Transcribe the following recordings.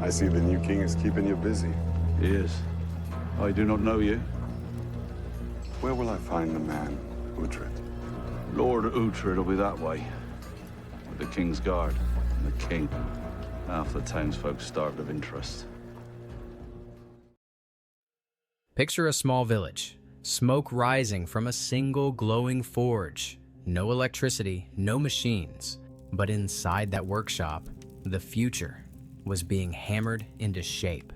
I see the new king is keeping you busy. He is. I do not know you. Where will I find the man, Uhtred? Lord Uhtred will be that way, with the king's guard and the king. Half the townsfolk starved of interest. Picture a small village, smoke rising from a single glowing forge. No electricity, no machines. But inside that workshop, the future was being hammered into shape.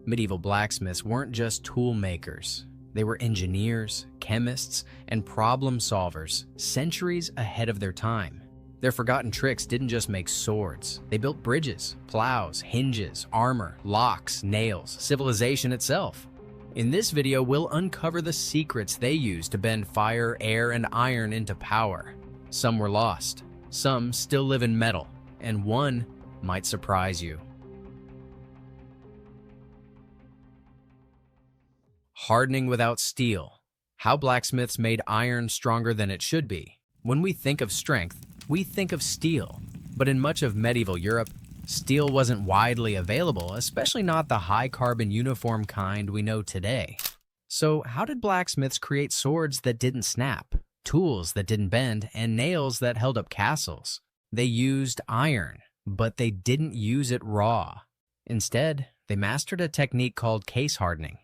Medieval blacksmiths weren't just tool makers. They were engineers, chemists, and problem solvers, centuries ahead of their time. Their forgotten tricks didn't just make swords. They built bridges, plows, hinges, armor, locks, nails, civilization itself. In this video, we'll uncover the secrets they used to bend fire, air, and iron into power. Some were lost, some still live in metal, and one might surprise you. Hardening without steel. How blacksmiths made iron stronger than it should be. When we think of strength, we think of steel. But in much of medieval Europe, steel wasn't widely available, especially not the high-carbon uniform kind we know today. So how did blacksmiths create swords that didn't snap, tools that didn't bend, and nails that held up castles? They used iron, but they didn't use it raw. Instead, they mastered a technique called case hardening.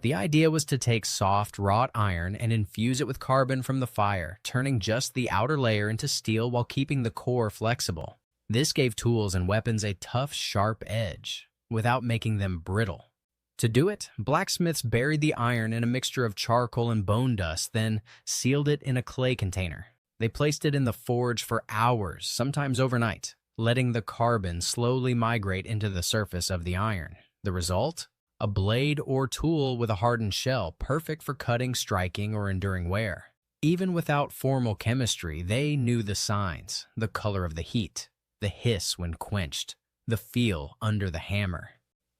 The idea was to take soft, wrought iron and infuse it with carbon from the fire, turning just the outer layer into steel while keeping the core flexible. This gave tools and weapons a tough, sharp edge, without making them brittle. To do it, blacksmiths buried the iron in a mixture of charcoal and bone dust, then sealed it in a clay container. They placed it in the forge for hours, sometimes overnight, letting the carbon slowly migrate into the surface of the iron. The result? A blade or tool with a hardened shell, perfect for cutting, striking, or enduring wear. Even without formal chemistry, they knew the signs, the color of the heat, the hiss when quenched, the feel under the hammer.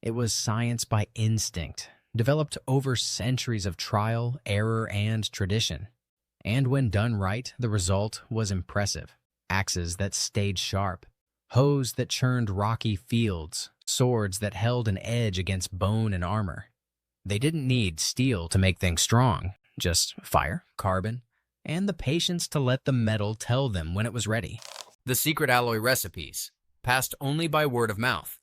It was science by instinct, developed over centuries of trial, error, and tradition. And when done right, the result was impressive. Axes that stayed sharp, hoes that churned rocky fields, swords that held an edge against bone and armor. They didn't need steel to make things strong, just fire, carbon, and the patience to let the metal tell them when it was ready. The secret alloy recipes, passed only by word of mouth.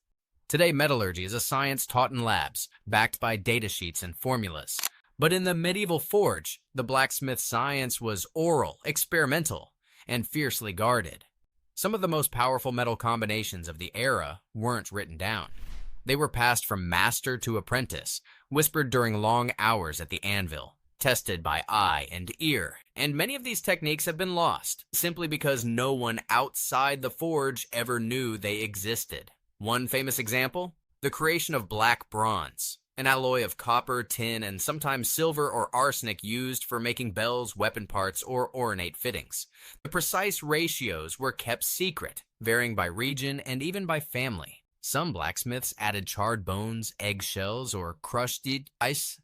Today, metallurgy is a science taught in labs, backed by datasheets and formulas. But in the medieval forge, the blacksmith science was oral, experimental, and fiercely guarded. Some of the most powerful metal combinations of the era weren't written down. They were passed from master to apprentice, whispered during long hours at the anvil, tested by eye and ear, and many of these techniques have been lost, simply because no one outside the forge ever knew they existed. One famous example? The creation of black bronze, an alloy of copper, tin, and sometimes silver or arsenic used for making bells, weapon parts, or ornate fittings. The precise ratios were kept secret, varying by region and even by family. Some blacksmiths added charred bones, eggshells, or crushed ice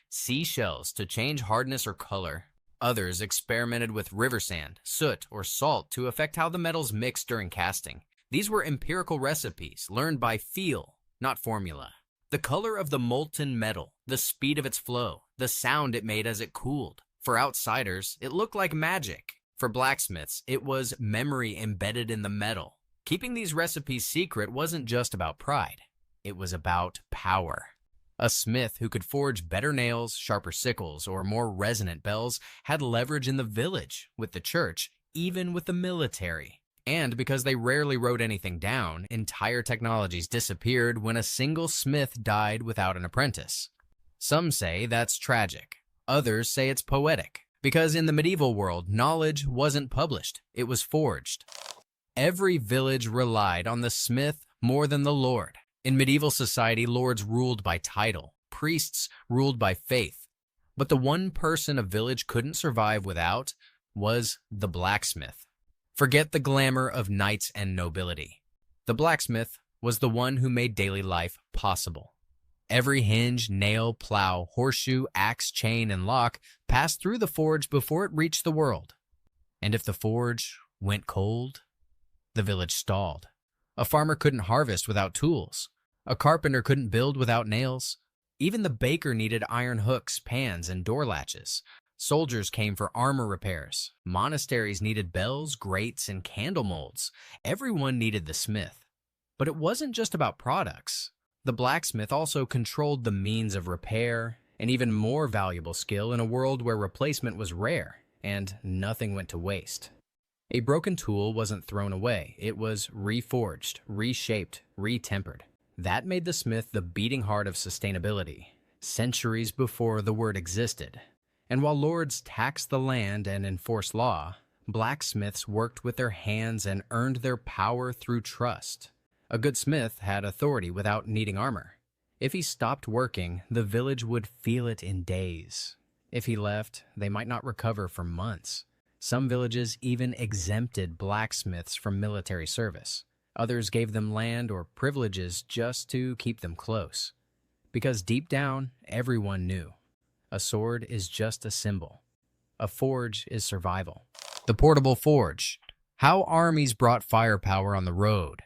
seashells to change hardness or color. Others experimented with river sand, soot, or salt to affect how the metals mixed during casting. These were empirical recipes, learned by feel, not formula. The color of the molten metal, the speed of its flow, the sound it made as it cooled. For outsiders, it looked like magic. For blacksmiths, it was memory embedded in the metal. Keeping these recipes secret wasn't just about pride. It was about power. A smith who could forge better nails, sharper sickles, or more resonant bells had leverage in the village, with the church, even with the military. And because they rarely wrote anything down, entire technologies disappeared when a single smith died without an apprentice. Some say that's tragic. Others say it's poetic, because in the medieval world, knowledge wasn't published, it was forged. Every village relied on the smith more than the lord. In medieval society, lords ruled by title, priests ruled by faith. But the one person a village couldn't survive without was the blacksmith. Forget the glamour of knights and nobility. The blacksmith was the one who made daily life possible. Every hinge, nail, plow, horseshoe, axe, chain, and lock passed through the forge before it reached the world. And if the forge went cold, the village stalled. A farmer couldn't harvest without tools. A carpenter couldn't build without nails. Even the baker needed iron hooks, pans, and door latches. Soldiers came for armor repairs. Monasteries needed bells, grates, and candle molds. Everyone needed the smith. But it wasn't just about products. The blacksmith also controlled the means of repair, an even more valuable skill in a world where replacement was rare and nothing went to waste. A broken tool wasn't thrown away. It was reforged, reshaped, retempered. That made the smith the beating heart of sustainability, centuries before the word existed. And while lords taxed the land and enforced law, blacksmiths worked with their hands and earned their power through trust. A good smith had authority without needing armor. If he stopped working, the village would feel it in days. If he left, they might not recover for months. Some villages even exempted blacksmiths from military service. Others gave them land or privileges just to keep them close. Because deep down, everyone knew. A sword is just a symbol. A forge is survival. The portable forge. How armies brought firepower on the road.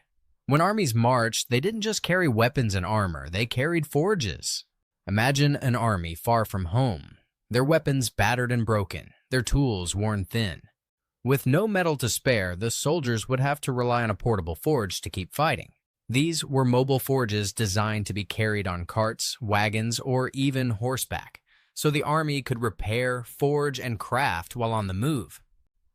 When armies marched, they didn't just carry weapons and armor, they carried forges. Imagine an army far from home, their weapons battered and broken, their tools worn thin. With no metal to spare, the soldiers would have to rely on a portable forge to keep fighting. These were mobile forges designed to be carried on carts, wagons, or even horseback, so the army could repair, forge, and craft while on the move.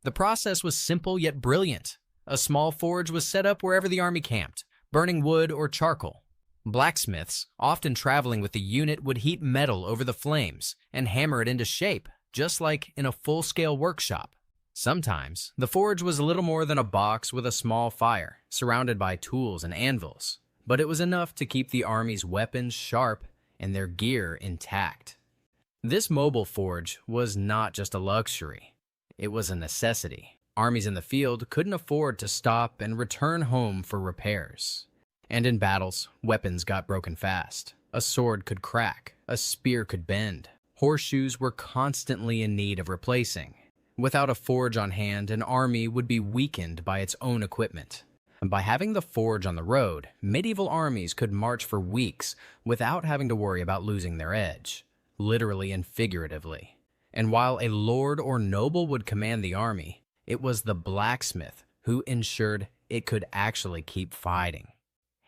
The process was simple yet brilliant. A small forge was set up wherever the army camped, burning wood or charcoal. Blacksmiths, often traveling with the unit, would heat metal over the flames and hammer it into shape, just like in a full-scale workshop. Sometimes, the forge was little more than a box with a small fire, surrounded by tools and anvils, but it was enough to keep the army's weapons sharp and their gear intact. This mobile forge was not just a luxury, it was a necessity. Armies in the field couldn't afford to stop and return home for repairs. And in battles, weapons got broken fast. A sword could crack, a spear could bend. Horseshoes were constantly in need of replacing. Without a forge on hand, an army would be weakened by its own equipment. And by having the forge on the road, medieval armies could march for weeks without having to worry about losing their edge, literally and figuratively. And while a lord or noble would command the army, it was the blacksmith who ensured it could actually keep fighting.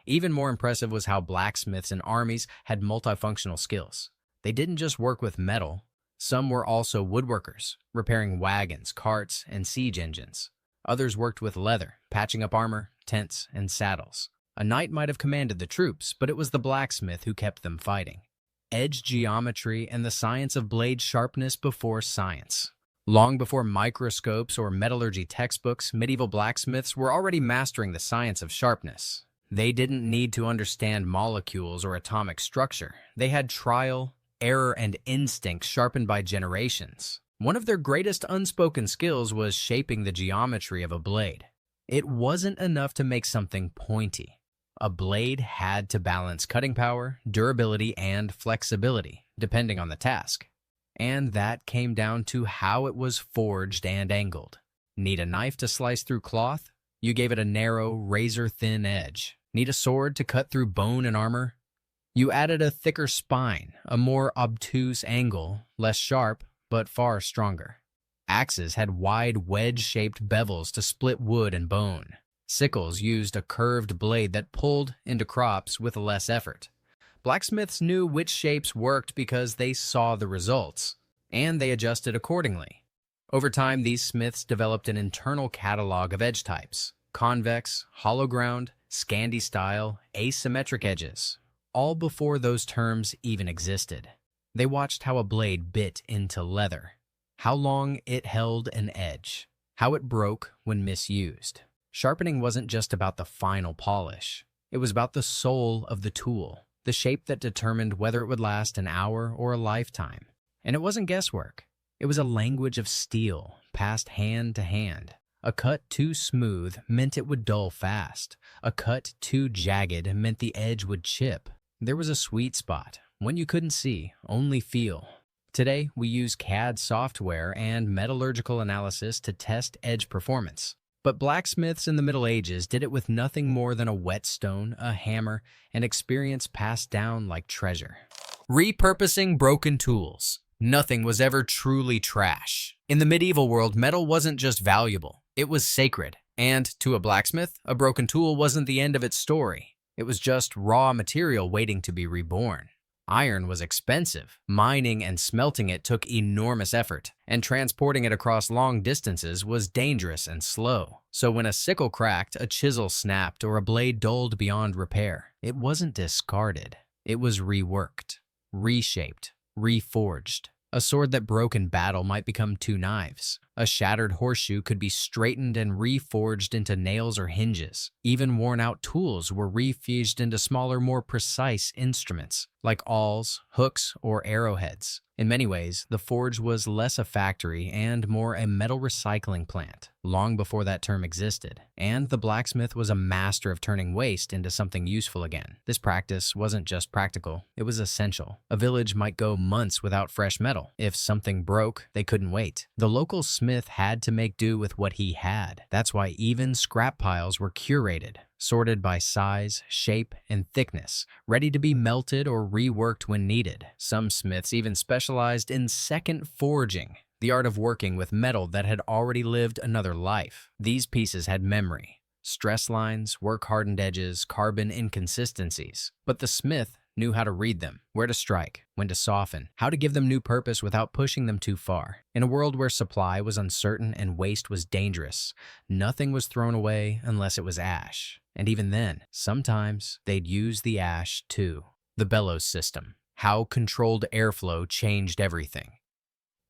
Even more impressive was how blacksmiths and armies had multifunctional skills. They didn't just work with metal. Some were also woodworkers, repairing wagons, carts, and siege engines. Others worked with leather, patching up armor, tents, and saddles. A knight might have commanded the troops, but it was the blacksmith who kept them fighting. Edge geometry and the science of blade sharpness before science. Long before microscopes or metallurgy textbooks, medieval blacksmiths were already mastering the science of sharpness. They didn't need to understand molecules or atomic structure. They had trial, error, and instinct sharpened by generations. One of their greatest unspoken skills was shaping the geometry of a blade. It wasn't enough to make something pointy. A blade had to balance cutting power, durability, and flexibility, depending on the task. And that came down to how it was forged and angled. Need a knife to slice through cloth? You gave it a narrow, razor-thin edge. Need a sword to cut through bone and armor? You added a thicker spine, a more obtuse angle, less sharp, but far stronger. Axes had wide wedge-shaped bevels to split wood and bone. Sickles used a curved blade that pulled into crops with less effort. Blacksmiths knew which shapes worked because they saw the results, and they adjusted accordingly. Over time, these smiths developed an internal catalog of edge types: convex, hollow ground, Scandi style, asymmetric edges, all before those terms even existed. They watched how a blade bit into leather, how long it held an edge, how it broke when misused. Sharpening wasn't just about the final polish. It was about the soul of the tool, the shape that determined whether it would last an hour or a lifetime. And it wasn't guesswork. It was a language of steel, passed hand to hand. A cut too smooth meant it would dull fast. A cut too jagged meant the edge would chip. There was a sweet spot, one you couldn't see, only feel. Today, we use CAD software and metallurgical analysis to test edge performance. But blacksmiths in the Middle Ages did it with nothing more than a whetstone, a hammer, and experience passed down like treasure. Repurposing broken tools. Nothing was ever truly trash. In the medieval world, metal wasn't just valuable, it was sacred. And to a blacksmith, a broken tool wasn't the end of its story. It was just raw material waiting to be reborn. Iron was expensive. Mining and smelting it took enormous effort, and transporting it across long distances was dangerous and slow. So when a sickle cracked, a chisel snapped, or a blade dulled beyond repair, it wasn't discarded. It was reworked, reshaped, reforged. A sword that broke in battle might become two knives. A shattered horseshoe could be straightened and reforged into nails or hinges. Even worn-out tools were refused into smaller, more precise instruments, like awls, hooks, or arrowheads. In many ways, the forge was less a factory and more a metal recycling plant, long before that term existed. And the blacksmith was a master of turning waste into something useful again. This practice wasn't just practical, it was essential. A village might go months without fresh metal. If something broke, they couldn't wait. The local smith had to make do with what he had. That's why even scrap piles were curated, sorted by size, shape, and thickness, ready to be melted or reworked when needed. Some smiths even specialized in second forging, the art of working with metal that had already lived another life. These pieces had memory, stress lines, work-hardened edges, carbon inconsistencies. But the smith knew how to read them, where to strike, when to soften, how to give them new purpose without pushing them too far. In a world where supply was uncertain and waste was dangerous, nothing was thrown away unless it was ash. And even then, sometimes they'd use the ash too. The bellows system. How controlled airflow changed everything.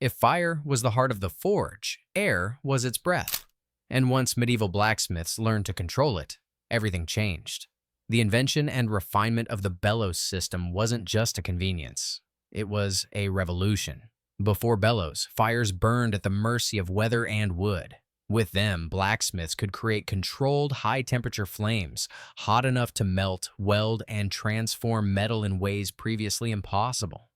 If fire was the heart of the forge, air was its breath. And once medieval blacksmiths learned to control it, everything changed. The invention and refinement of the bellows system wasn't just a convenience. It was a revolution. Before bellows, fires burned at the mercy of weather and wood. With them, blacksmiths could create controlled high-temperature flames, hot enough to melt, weld, and transform metal in ways previously impossible.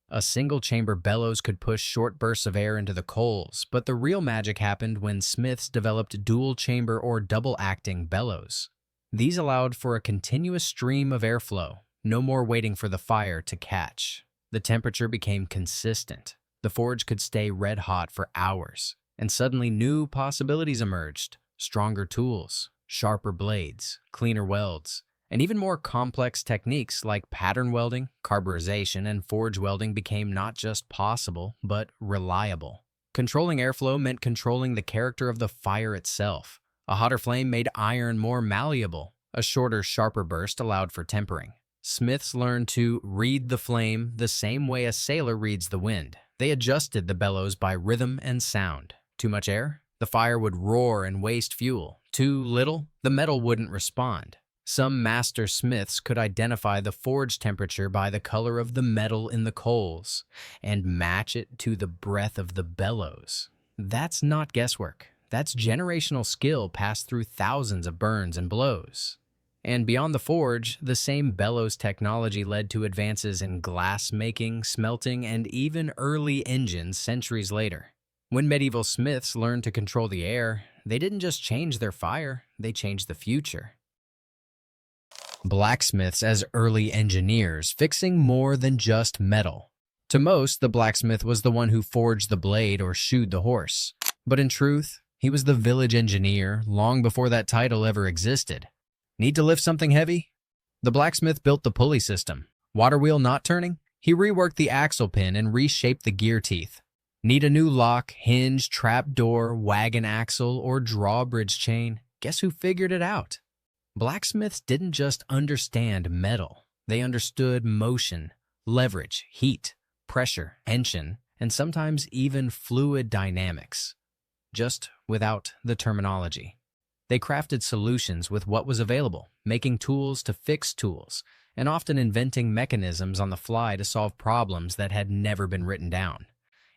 A single-chamber bellows could push short bursts of air into the coals, but the real magic happened when smiths developed dual-chamber or double-acting bellows. These allowed for a continuous stream of airflow, no more waiting for the fire to catch. The temperature became consistent. The forge could stay red-hot for hours, and suddenly new possibilities emerged. Stronger tools, sharper blades, cleaner welds, and even more complex techniques like pattern welding, carburization, and forge welding became not just possible, but reliable. Controlling airflow meant controlling the character of the fire itself. A hotter flame made iron more malleable. A shorter, sharper burst allowed for tempering. Smiths learned to read the flame the same way a sailor reads the wind. They adjusted the bellows by rhythm and sound. Too much air? The fire would roar and waste fuel. Too little? The metal wouldn't respond. Some master smiths could identify the forge temperature by the color of the metal in the coals and match it to the breath of the bellows. That's not guesswork. That's generational skill passed through thousands of burns and blows. And beyond the forge, the same bellows technology led to advances in glass making, smelting, and even early engines centuries later. When medieval smiths learned to control the air, they didn't just change their fire, they changed the future. Blacksmiths as early engineers, fixing more than just metal. To most, the blacksmith was the one who forged the blade or shoed the horse. But in truth, he was the village engineer long before that title ever existed. Need to lift something heavy? The blacksmith built the pulley system. Water wheel not turning? He reworked the axle pin and reshaped the gear teeth. Need a new lock, hinge, trap door, wagon axle, or drawbridge chain? Guess who figured it out? Blacksmiths didn't just understand metal. They understood motion, leverage, heat, pressure, tension, and sometimes even fluid dynamics. Just without the terminology. They crafted solutions with what was available, making tools to fix tools, and often inventing mechanisms on the fly to solve problems that had never been written down.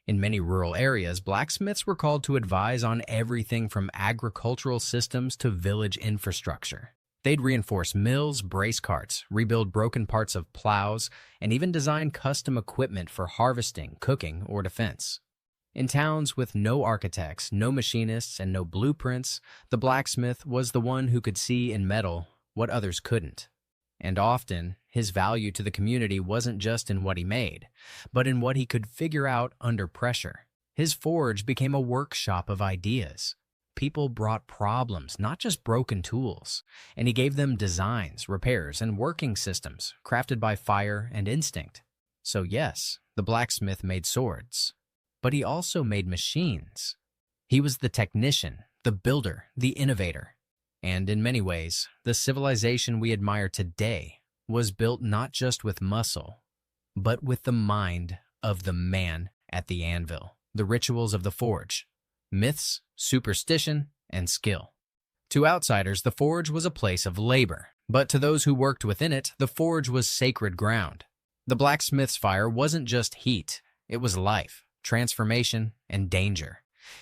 In many rural areas, blacksmiths were called to advise on everything from agricultural systems to village infrastructure. They'd reinforce mills, brace carts, rebuild broken parts of plows, and even design custom equipment for harvesting, cooking, or defense. In towns with no architects, no machinists, and no blueprints, the blacksmith was the one who could see in metal what others couldn't. And often, his value to the community wasn't just in what he made, but in what he could figure out under pressure. His forge became a workshop of ideas. People brought problems, not just broken tools, and he gave them designs, repairs, and working systems crafted by fire and instinct. So yes, the blacksmith made swords, but he also made machines. He was the technician, the builder, the innovator. And in many ways, the civilization we admire today was built not just with muscle, but with the mind of the man at the anvil. The rituals of the forge, myths, superstition, and skill. To outsiders, the forge was a place of labor, but to those who worked within it, the forge was sacred ground. The blacksmith's fire wasn't just heat, it was life, transformation, and danger.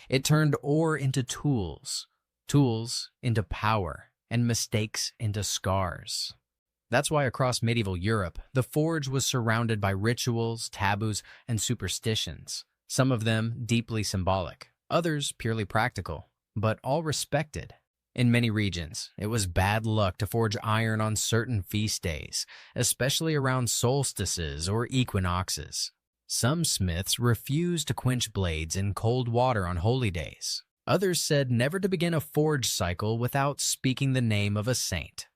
It turned ore into tools, tools into power, and mistakes into scars. That's why across medieval Europe, the forge was surrounded by rituals, taboos, and superstitions. Some of them deeply symbolic, others purely practical, but all respected. In many regions, it was bad luck to forge iron on certain feast days, especially around solstices or equinoxes. Some smiths refused to quench blades in cold water on holy days. Others said never to begin a forge cycle without speaking the name of a saint.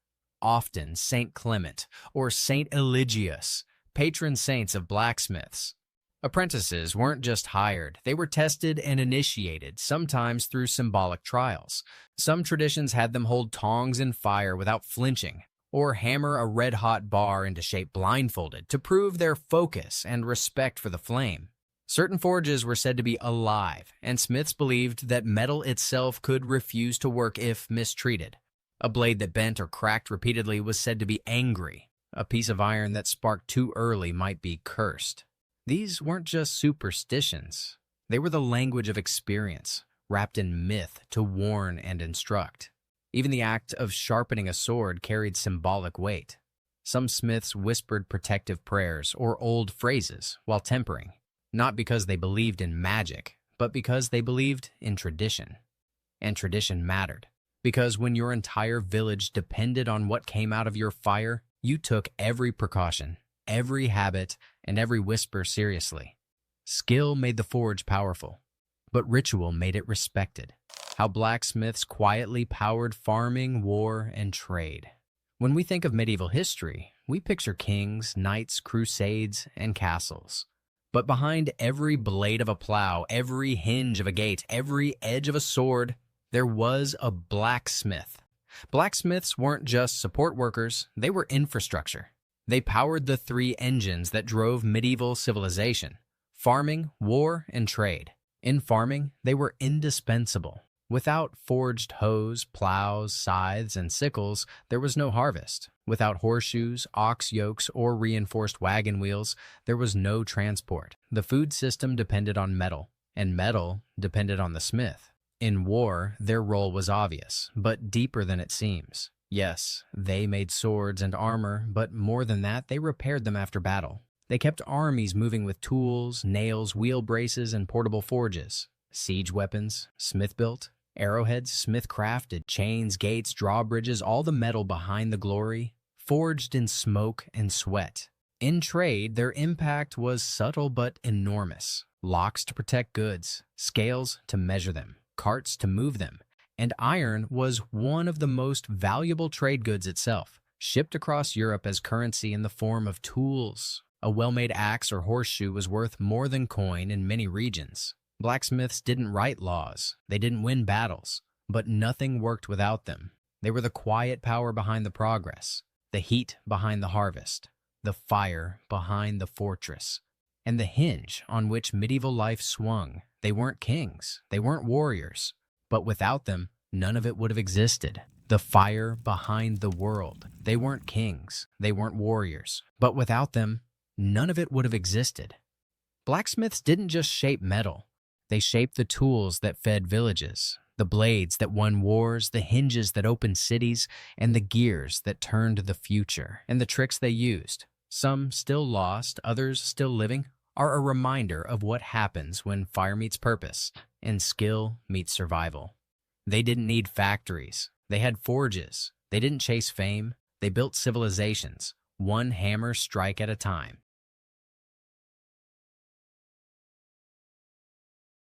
Often Saint Clement or Saint Eligius, patron saints of blacksmiths. Apprentices weren't just hired, they were tested and initiated, sometimes through symbolic trials. Some traditions had them hold tongs in fire without flinching, or hammer a red-hot bar into shape blindfolded to prove their focus and respect for the flame. Certain forges were said to be alive, and smiths believed that metal itself could refuse to work if mistreated. A blade that bent or cracked repeatedly was said to be angry. A piece of iron that sparked too early might be cursed. These weren't just superstitions. They were the language of experience, wrapped in myth to warn and instruct. Even the act of sharpening a sword carried symbolic weight. Some smiths whispered protective prayers or old phrases while tempering, not because they believed in magic, but because they believed in tradition. And tradition mattered, because when your entire village depended on what came out of your fire, you took every precaution, every habit, and every whisper seriously. Skill made the forge powerful, but ritual made it respected. How blacksmiths quietly powered farming, war, and trade. When we think of medieval history, we picture kings, knights, crusades, and castles. But behind every blade of a plow, every hinge of a gate, every edge of a sword, there was a blacksmith. Blacksmiths weren't just support workers, they were infrastructure. They powered the three engines that drove medieval civilization: farming, war, and trade. In farming, they were indispensable. Without forged hoes, plows, scythes, and sickles, there was no harvest. Without horseshoes, ox yokes, or reinforced wagon wheels, there was no transport. The food system depended on metal, and metal depended on the smith. In war, their role was obvious, but deeper than it seems. Yes, they made swords and armor, but more than that, they repaired them after battle. They kept armies moving with tools, nails, wheel braces, and portable forges. Siege weapons, smith-built. Arrowheads, smith-crafted. Chains, gates, drawbridges, all the metal behind the glory, forged in smoke and sweat. In trade, their impact was subtle but enormous. Locks to protect goods, scales to measure them, carts to move them. And iron was one of the most valuable trade goods itself, shipped across Europe as currency in the form of tools. A well-made axe or horseshoe was worth more than coin in many regions. Blacksmiths didn't write laws, they didn't win battles, but nothing worked without them. They were the quiet power behind the progress, the heat behind the harvest, the fire behind the fortress, and the hinge on which medieval life swung. They weren't kings, they weren't warriors, but without them, none of it would have existed. The fire behind the world. They weren't kings, they weren't warriors, but without them, none of it would have existed. Blacksmiths didn't just shape metal. They shaped the tools that fed villages, the blades that won wars, the hinges that opened cities, and the gears that turned the future. And the tricks they used, some still lost, others still living, are a reminder of what happens when fire meets purpose and skill meets survival. They didn't need factories. They had forges. They didn't chase fame. They built civilizations, one hammer strike at a time.